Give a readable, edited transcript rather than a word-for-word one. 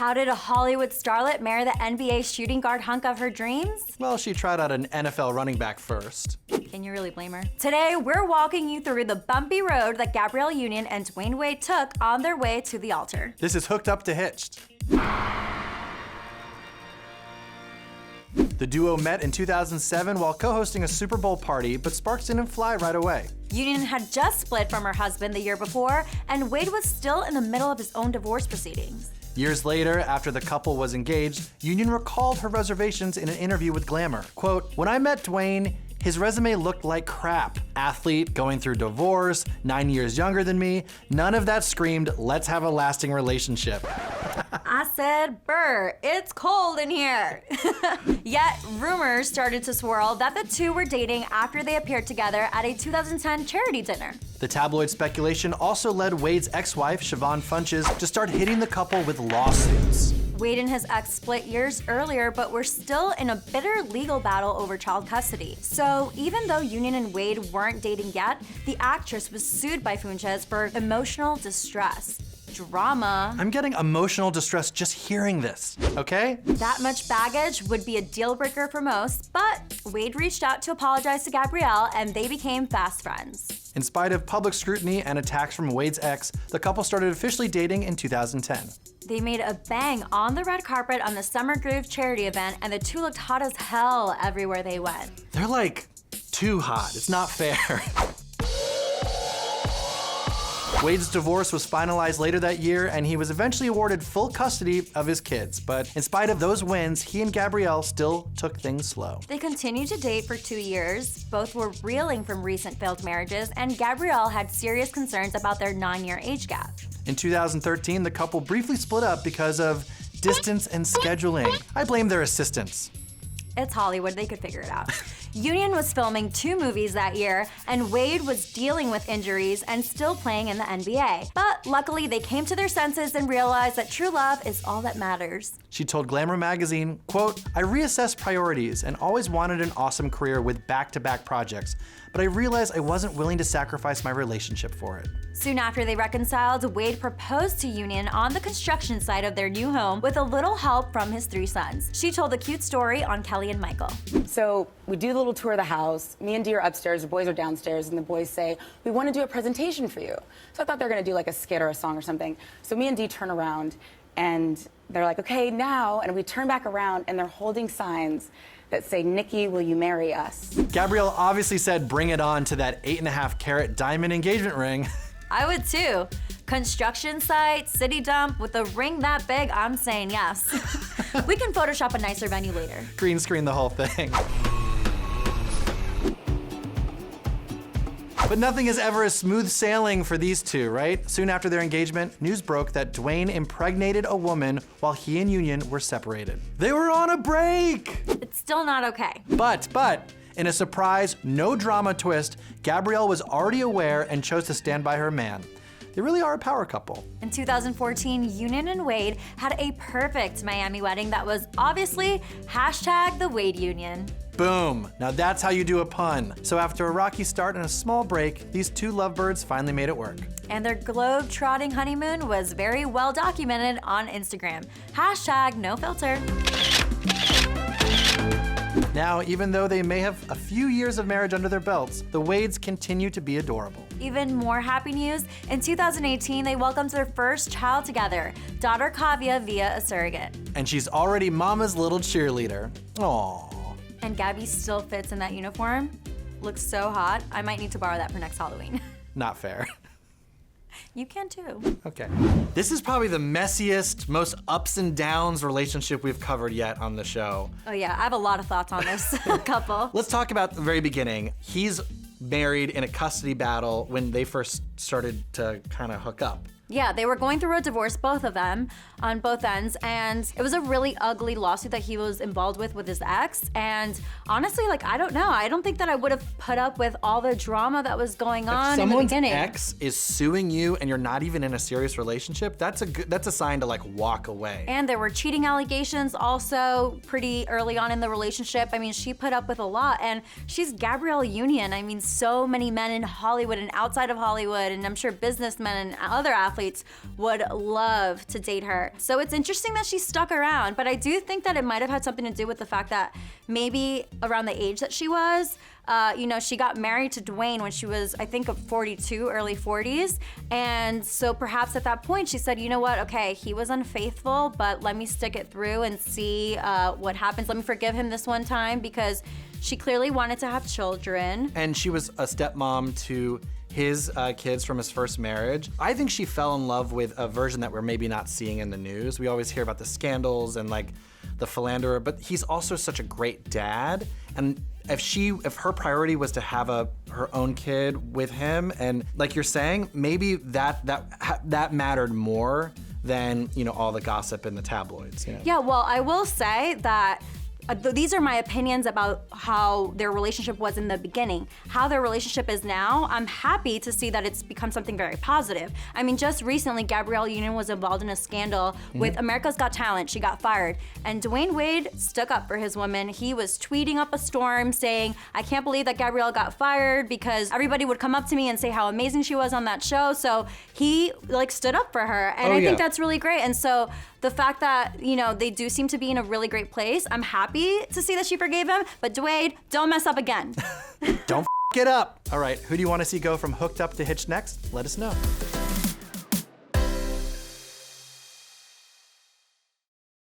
How did a Hollywood starlet marry the NBA shooting guard hunk of her dreams? Well, she tried out an NFL running back first. Can you really blame her? Today, we're walking you through the bumpy road that Gabrielle Union and Dwyane Wade took on their way to the altar. This is Hooked Up to Hitched. The duo met in 2007 while co-hosting a Super Bowl party, but sparks didn't fly right away. Union had just split from her husband the year before, and Wade was still in the middle of his own divorce proceedings. Years later, after the couple was engaged, Union recalled her reservations in an interview with Glamour. Quote, "When I met Dwyane, his resume looked like crap. Athlete, going through divorce, 9 years younger than me. None of that screamed, let's have a lasting relationship." I said, "Brr, it's cold in here." Yet, rumors started to swirl that the two were dating after they appeared together at a 2010 charity dinner. The tabloid speculation also led Wade's ex-wife, Siobhan Funches, to start hitting the couple with lawsuits. Wade and his ex split years earlier, but were still in a bitter legal battle over child custody. So even though Union and Wade weren't dating yet, the actress was sued by Funches for emotional distress. Drama. I'm getting emotional distress just hearing this, okay? That much baggage would be a deal breaker for most, but Wade reached out to apologize to Gabrielle and they became fast friends. In spite of public scrutiny and attacks from Wade's ex, the couple started officially dating in 2010. They made a bang on the red carpet on the Summer Groove charity event, and the two looked hot as hell everywhere they went. They're like too hot, it's not fair. Wade's divorce was finalized later that year, and he was eventually awarded full custody of his kids. But in spite of those wins, he and Gabrielle still took things slow. They continued to date for 2 years. Both were reeling from recent failed marriages, and Gabrielle had serious concerns about their 9-year age gap. In 2013, the couple briefly split up because of distance and scheduling. I blame their assistants. It's Hollywood, they could figure it out. Union was filming 2 movies that year, and Wade was dealing with injuries and still playing in the NBA. But luckily, they came to their senses and realized that true love is all that matters. She told Glamour magazine, quote, "I reassessed priorities and always wanted an awesome career with back-to-back projects, but I realized I wasn't willing to sacrifice my relationship for it." Soon after they reconciled, Wade proposed to Union on the construction site of their new home with a little help from his 3 sons. She told a cute story on Kelly and Michael. So we do the little tour of the house. Me and Dee are upstairs, the boys are downstairs, and the boys say, "We want to do a presentation for you." So I thought they were going to do like a skit or a song or something. So me and Dee turn around, and they're like, "Okay, now," and we turn back around, and they're holding signs that say, "Nikki, will you marry us?" Gabrielle obviously said bring it on to that 8.5 carat diamond engagement ring. I would too. Construction site, city dump, with a ring that big, I'm saying yes. We can Photoshop a nicer venue later. Green screen the whole thing. But nothing is ever as smooth sailing for these two, right? Soon after their engagement, news broke that Dwyane impregnated a woman while he and Union were separated. They were on a break! It's still not okay. But, in a surprise, no drama twist, Gabrielle was already aware and chose to stand by her man. They really are a power couple. In 2014, Union and Wade had a perfect Miami wedding that was obviously #the Wade Union. Boom, now that's how you do a pun. So after a rocky start and a small break, these two lovebirds finally made it work. And their globe-trotting honeymoon was very well documented on Instagram. #NoFilter. Now, even though they may have a few years of marriage under their belts, the Wades continue to be adorable. Even more happy news, in 2018, they welcomed their first child together, daughter Kavya via a surrogate. And she's already mama's little cheerleader. Aww. And Gabby still fits in that uniform. Looks so hot. I might need to borrow that for next Halloween. Not fair. You can too. Okay. This is probably the messiest, most ups and downs relationship we've covered yet on the show. Oh yeah, I have a lot of thoughts on this couple. Let's talk about the very beginning. He's married in a custody battle when they first started to kind of hook up. Yeah, they were going through a divorce, both of them, on both ends, and it was a really ugly lawsuit that he was involved with his ex, and honestly, like, I don't know. I don't think that I would have put up with all the drama that was going on in the beginning. If someone's ex is suing you and you're not even in a serious relationship, that's a sign to like walk away. And there were cheating allegations also pretty early on in the relationship. I mean, she put up with a lot, and she's Gabrielle Union. I mean, so many men in Hollywood and outside of Hollywood, and I'm sure businessmen and other athletes athletes would love to date her. So it's interesting that she stuck around, but I do think that it might have had something to do with the fact that maybe around the age that she was, she got married to Dwyane when she was, I think, 42, early 40s. And so perhaps at that point she said, you know what, okay, he was unfaithful, but let me stick it through and see what happens. Let me forgive him this one time, because she clearly wanted to have children. And she was a stepmom to his kids from his first marriage. I think she fell in love with a version that we're maybe not seeing in the news. We always hear about the scandals and like the philanderer, but he's also such a great dad. And if her priority was to have her own kid with him, and like you're saying, maybe that mattered more than all the gossip in the tabloids. Yeah, well, I will say that these are my opinions about how their relationship was in the beginning. How their relationship is now, I'm happy to see that it's become something very positive. I mean, just recently, Gabrielle Union was involved in a scandal with America's Got Talent. She got fired. And Dwyane Wade stuck up for his woman. He was tweeting up a storm saying, I can't believe that Gabrielle got fired, because everybody would come up to me and say how amazing she was on that show. So he stood up for her. And I think that's really great. And so the fact that, they do seem to be in a really great place, I'm happy to see that she forgave him, but Dwyane, don't mess up again. Don't it up. All right, who do you want to see go from hooked up to hitched next? Let us know.